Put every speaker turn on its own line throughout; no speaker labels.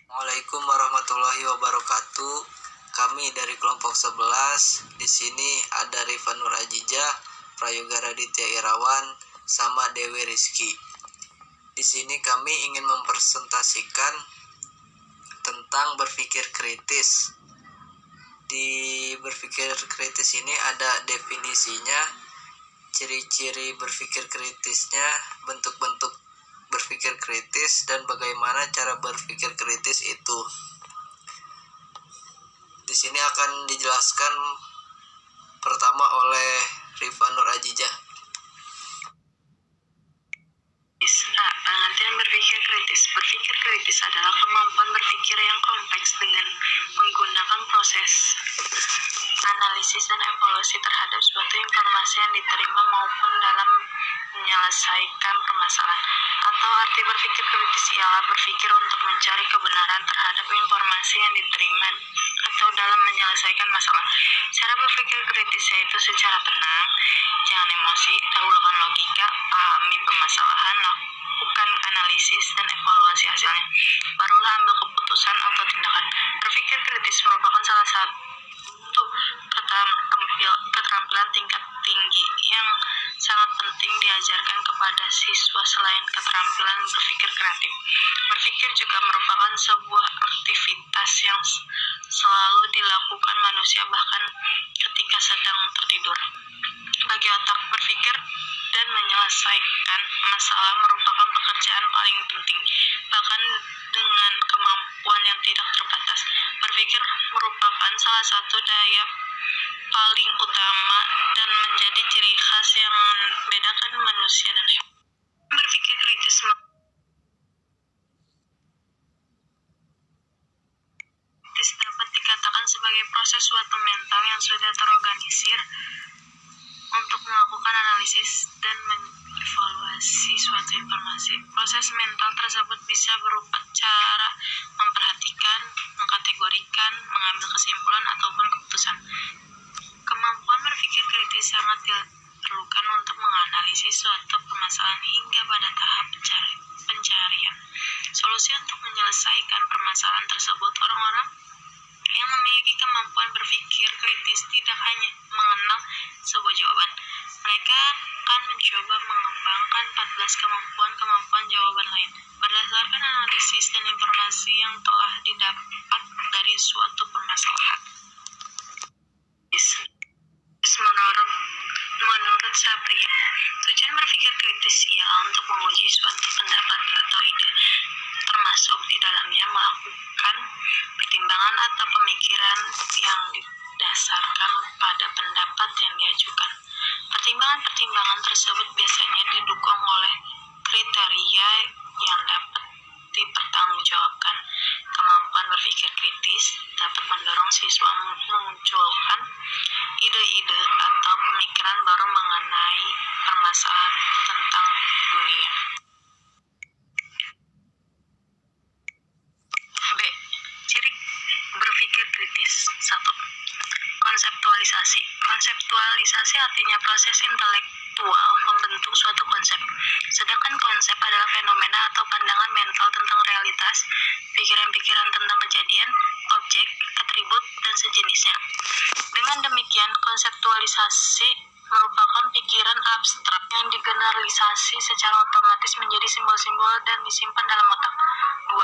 Assalamualaikum warahmatullahi wabarakatuh. Kami dari kelompok 11. Di sini ada Rifa Nur Ajijah, Prayoga Raditya Irawan, sama Dewi Rizky. Di sini kami ingin mempresentasikan tentang berpikir kritis. Di berpikir kritis ini ada definisinya, ciri-ciri berpikir kritisnya, bentuk-bentuk berpikir kritis, dan bagaimana cara berpikir kritis itu. Di sini akan dijelaskan pertama oleh Rifa Nur Ajijah.
Pengertian berpikir kritis. Berpikir kritis adalah kemampuan berpikir yang kompleks dengan menggunakan proses analisis dan evaluasi terhadap suatu informasi yang diterima maupun dalam menyelesaikan permasalahan. Atau arti berpikir kritis ialah berpikir untuk mencari kebenaran terhadap informasi yang diterima atau dalam menyelesaikan masalah. Cara berpikir kritis yaitu secara tenang, jangan emosi, dahulukan logika, pahami permasalahan, lakukan analisis dan evaluasi hasilnya, barulah ambil keputusan atau tindakan. Berpikir kritis merupakan salah satu keterampilan tingkat tinggi yang sangat penting diajarkan kepada siswa. Selain keterampilan berpikir kreatif, berpikir juga merupakan sebuah aktivitas yang selalu dilakukan manusia bahkan ketika sedang tertidur. Bagi otak, berpikir dan menyelesaikan masalah merupakan pekerjaan paling penting, bahkan dengan kemampuan yang tidak terbatas. Berpikir merupakan salah satu daya paling utama dan menjadi ciri khas yang membedakan manusia dan hewan. Berpikir kritis dapat dikatakan sebagai proses suatu mental yang sudah terorganisir untuk melakukan analisis dan mengevaluasi suatu informasi. Proses mental tersebut bisa berupa cara memperhatikan, mengkategorikan, mengambil kesimpulan, ataupun keputusan. Kemampuan berpikir kritis sangat diperlukan untuk menganalisis suatu permasalahan hingga pada tahap pencarian solusi untuk menyelesaikan permasalahan tersebut. Orang-orang yang memiliki kemampuan berpikir kritis tidak hanya mengenal sebuah jawaban, mereka akan mencoba mengembangkan 14 kemampuan jawaban lain berdasarkan analisis dan informasi yang telah didapat dari suatu permasalahan. Menurut Sapria, tujuan berpikir kritis ialah untuk menguji suatu pendapat atau ide, termasuk di dalamnya melakukan pertimbangan atau pemikiran yang didasarkan pada pendapat yang diajukan. Pertimbangan-pertimbangan tersebut biasanya didukung oleh kriteria yang dapat dipertanggungjawabkan. Kemampuan berpikir kritis dapat mendorong siswa memunculkan ide-ide atau pemikiran baru mengenai permasalahan tentang dunia. B. Ciri berpikir kritis. 1. Konseptualisasi. Konseptualisasi artinya proses intelektual membentuk suatu konsep. Sedangkan konsep adalah fenomena atau pandangan mental tentang realitas, pikiran-pikiran tentang kejadian, objek, atribut, dan sejenisnya. Dengan demikian, konseptualisasi merupakan pikiran abstrak yang digeneralisasi secara otomatis menjadi simbol-simbol dan disimpan dalam otak. 2.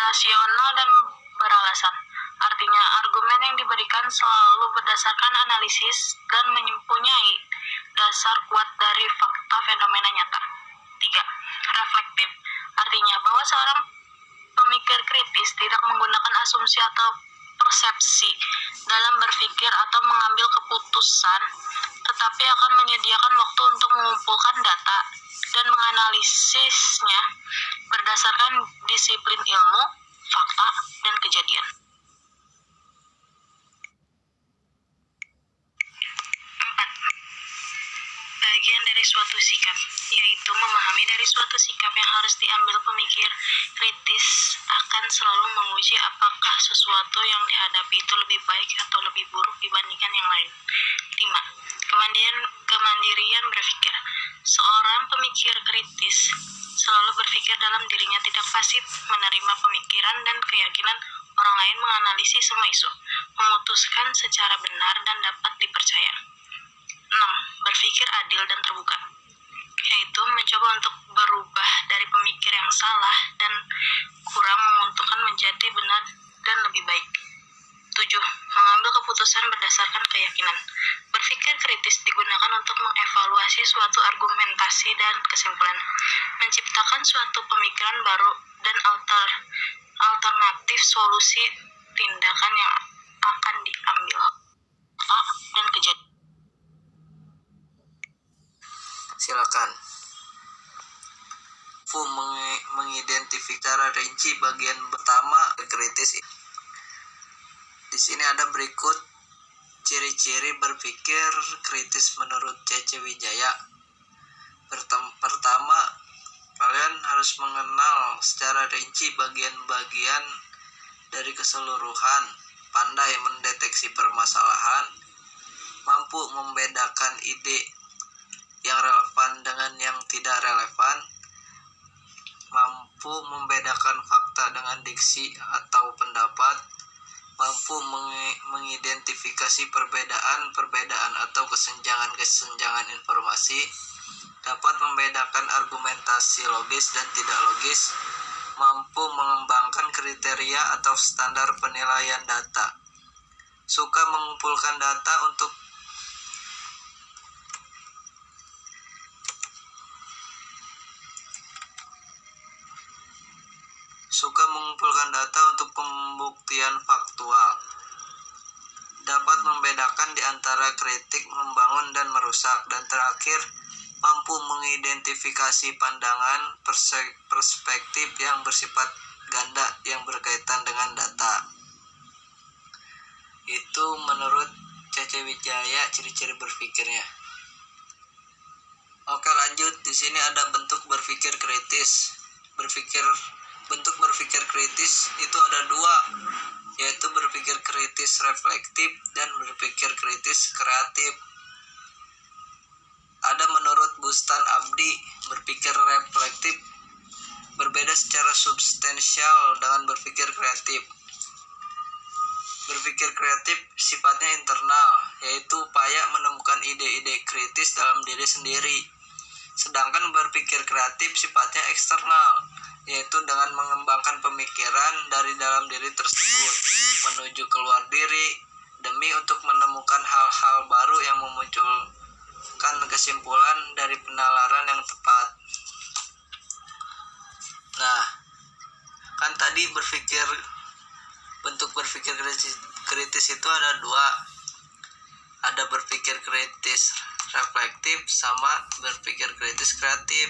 Rasional dan beralasan. Artinya, argumen yang diberikan selalu berdasarkan analisis dan mempunyai dasar kuat dari fakta fenomena nyata. 3. Reflektif. Artinya bahwa seorang pemikir kritis tidak menggunakan asumsi atau persepsi dalam berpikir atau mengambil keputusan, tetapi akan menyediakan waktu untuk mengumpulkan data dan menganalisisnya berdasarkan disiplin ilmu, fakta, dan kejadian. 4. Bagian dari suatu sikap, yaitu memahami dari suatu sikap yang harus diambil. Pemikir kritis akan selalu menguji apakah sesuatu yang dihadapi itu lebih baik atau lebih buruk dibandingkan yang lain. 5. Kemandirian berpikir. Seorang pemikir kritis selalu berpikir dalam dirinya, tidak pasif menerima pemikiran dan keyakinan orang lain, menganalisis semua isu, memutuskan secara benar dan dapat dipercaya. 6. Berpikir adil dan terbuka, yaitu mencoba untuk berubah dari pemikir yang salah dan kurang menguntungkan menjadi benar dan lebih baik. 7. Mengambil keputusan berdasarkan keyakinan. Berpikir kritis digunakan untuk mengevaluasi suatu argumentasi dan kesimpulan, menciptakan suatu pemikiran baru dan alternatif solusi tindakan yang akan diambil. Fakta dan kejadian.
Silakan. Mengidentifikasi secara rinci bagian pertama kritis. Di sini ada berikut ciri-ciri berpikir kritis menurut C.C. Wijaya. Pertama, kalian harus mengenal secara rinci bagian-bagian dari keseluruhan, pandai mendeteksi permasalahan, mampu membedakan ide yang relevan dengan yang tidak relevan, mampu membedakan fakta dengan diksi atau pendapat, mampu mengidentifikasi perbedaan atau kesenjangan informasi, dapat membedakan argumentasi logis dan tidak logis, mampu mengembangkan kriteria atau standar penilaian data, suka mengumpulkan data untuk pembuktian faktual, dapat membedakan di antara kritik, membangun dan merusak, dan terakhir, mampu mengidentifikasi pandangan perspektif yang bersifat ganda yang berkaitan dengan data. Itu menurut C.C. Wijaya ciri-ciri berpikirnya. Oke, lanjut. Di sini ada bentuk berpikir kritis. Bentuk berpikir kritis itu ada dua, yaitu berpikir kritis reflektif dan berpikir kritis kreatif. Ada menurut Bustan Abdi, berpikir reflektif berbeda secara substansial dengan berpikir kreatif. Berpikir kreatif sifatnya internal, yaitu upaya menemukan ide-ide kritis dalam diri sendiri. Sedangkan berpikir kreatif sifatnya eksternal, yaitu dengan mengembangkan pemikiran dari dalam diri tersebut menuju keluar diri demi untuk menemukan hal-hal baru yang memunculkan kesimpulan dari penalaran yang tepat. Nah, kan tadi bentuk berpikir kritis itu ada dua. Ada berpikir kritis reflektif sama berpikir kritis kreatif.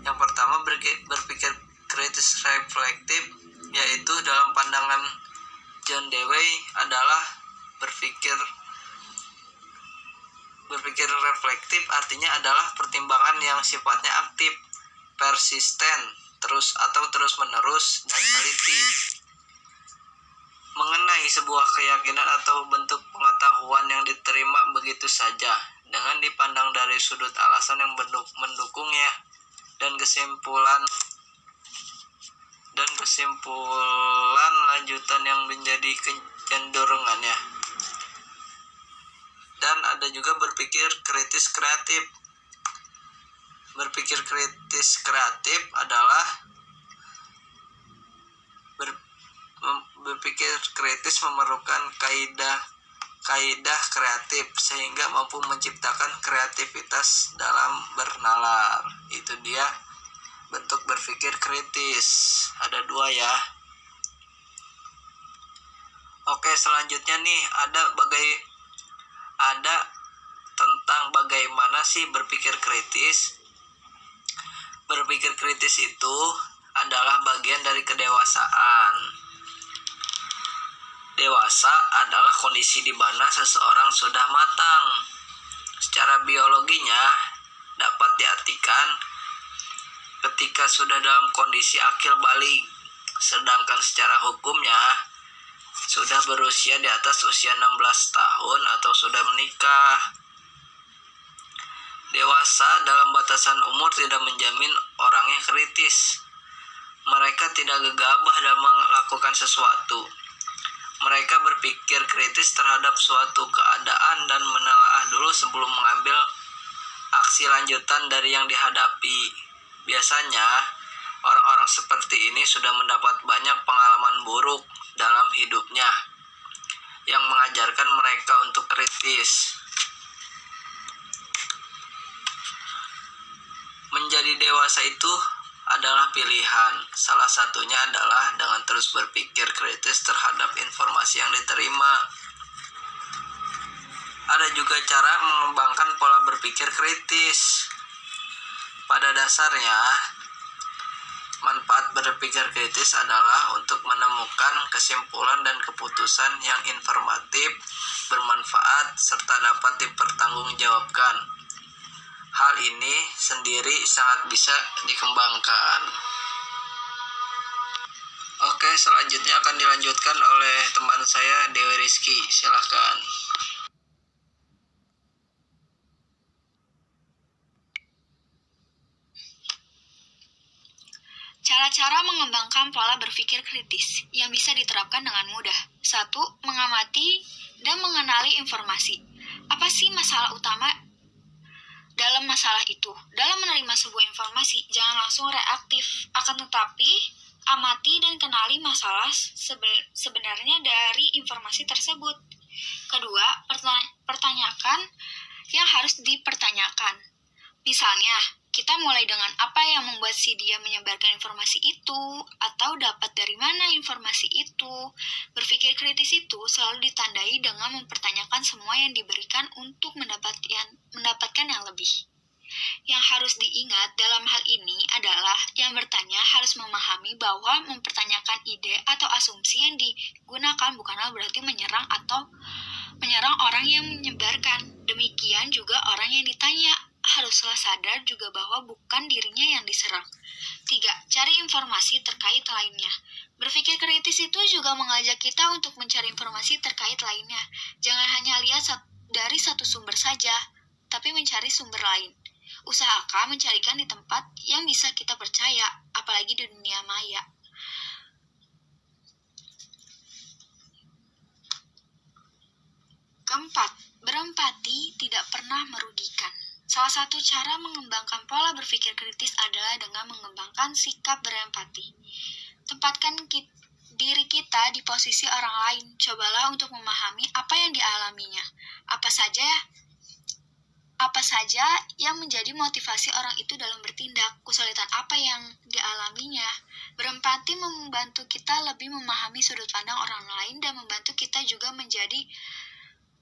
Yang pertama, berpikir kritis reflektif, yaitu dalam pandangan John Dewey adalah berpikir reflektif artinya adalah pertimbangan yang sifatnya aktif, persisten, terus menerus dan teliti mengenai sebuah keyakinan atau bentuk pengetahuan yang diterima begitu saja dengan dipandang dari sudut alasan yang mendukungnya dan kesimpulan lanjutan yang menjadi kecenderungannya. Dan ada juga berpikir kritis kreatif. Berpikir kritis kreatif adalah berpikir kritis memerlukan kaidah kreatif sehingga mampu menciptakan kreativitas dalam bernalar. Itu dia bentuk berpikir kritis. Ada dua ya. Oke, selanjutnya nih ada tentang bagaimana sih berpikir kritis. Berpikir kritis itu adalah bagian dari kedewasaan. Dewasa adalah kondisi di mana seseorang sudah matang. Secara biologinya dapat diartikan ketika sudah dalam kondisi akil balik, sedangkan secara hukumnya sudah berusia di atas usia 16 tahun atau sudah menikah. Dewasa dalam batasan umur tidak menjamin orangnya kritis. Mereka tidak gegabah dalam melakukan sesuatu. Mereka berpikir kritis terhadap suatu keadaan dan menelaah dulu sebelum mengambil aksi lanjutan dari yang dihadapi. Biasanya, orang-orang seperti ini sudah mendapat banyak pengalaman buruk dalam hidupnya yang mengajarkan mereka untuk kritis. Menjadi dewasa itu adalah pilihan. Salah satunya adalah dengan terus berpikir kritis terhadap informasi yang diterima. Ada juga cara mengembangkan pola berpikir kritis. Pada dasarnya, manfaat berpikir kritis adalah untuk menemukan kesimpulan dan keputusan yang informatif, bermanfaat, serta dapat dipertanggungjawabkan. Hal ini sendiri sangat bisa dikembangkan. Oke, selanjutnya akan dilanjutkan oleh teman saya, Dewi Rizky. Silahkan.
Cara-cara mengembangkan pola berpikir kritis yang bisa diterapkan dengan mudah. 1. Mengamati dan mengenali informasi. Apa sih masalah utama dalam masalah itu? Dalam menerima sebuah informasi, jangan langsung reaktif. Akan tetapi, amati dan kenali masalah sebenarnya dari informasi tersebut. Kedua, pertanyakan yang harus dipertanyakan. Misalnya, kita mulai dengan apa yang membuat si dia menyebarkan informasi itu, atau dapat dari mana informasi itu. Berpikir kritis itu selalu ditandai dengan mempertanyakan semua yang diberikan untuk mendapatkan yang lebih. Yang harus diingat dalam hal ini adalah yang bertanya harus memahami bahwa mempertanyakan ide atau asumsi yang digunakan bukanlah berarti menyerang orang yang menyebarkan. Demikian juga orang yang ditanya haruslah sadar juga bahwa bukan dirinya yang diserang. 3. Cari informasi terkait lainnya. Berpikir kritis itu juga mengajak kita untuk mencari informasi terkait lainnya. Jangan hanya lihat dari satu sumber saja, tapi mencari sumber lain. Usahakan mencarikan di tempat yang bisa kita percaya, apalagi di dunia maya. Keempat, berempati tidak pernah merugikan. Salah satu cara mengembangkan pola berpikir kritis adalah dengan mengembangkan sikap berempati. Tempatkan diri kita di posisi orang lain. Cobalah untuk memahami apa yang dialaminya. Apa saja yang menjadi motivasi orang itu dalam bertindak, kesulitan apa yang dialaminya. Berempati membantu kita lebih memahami sudut pandang orang lain dan membantu kita juga menjadi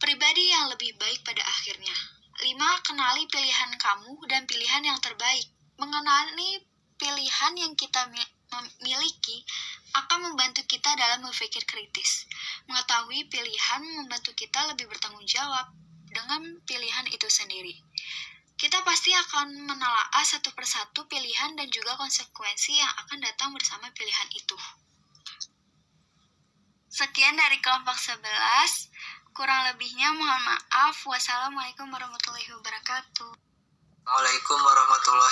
pribadi yang lebih baik pada akhirnya. 5. Kenali pilihan kamu dan pilihan yang terbaik. Mengenali pilihan yang kita miliki akan membantu kita dalam berpikir kritis. Mengetahui pilihan membantu kita lebih bertanggung jawab dengan pilihan itu sendiri. Kita pasti akan menelaah satu persatu pilihan dan juga konsekuensi yang akan datang bersama pilihan itu. Sekian dari kelompok 11. Kurang lebihnya mohon maaf. Wassalamualaikum warahmatullahi wabarakatuh.
Waalaikumsalam warahmatullahi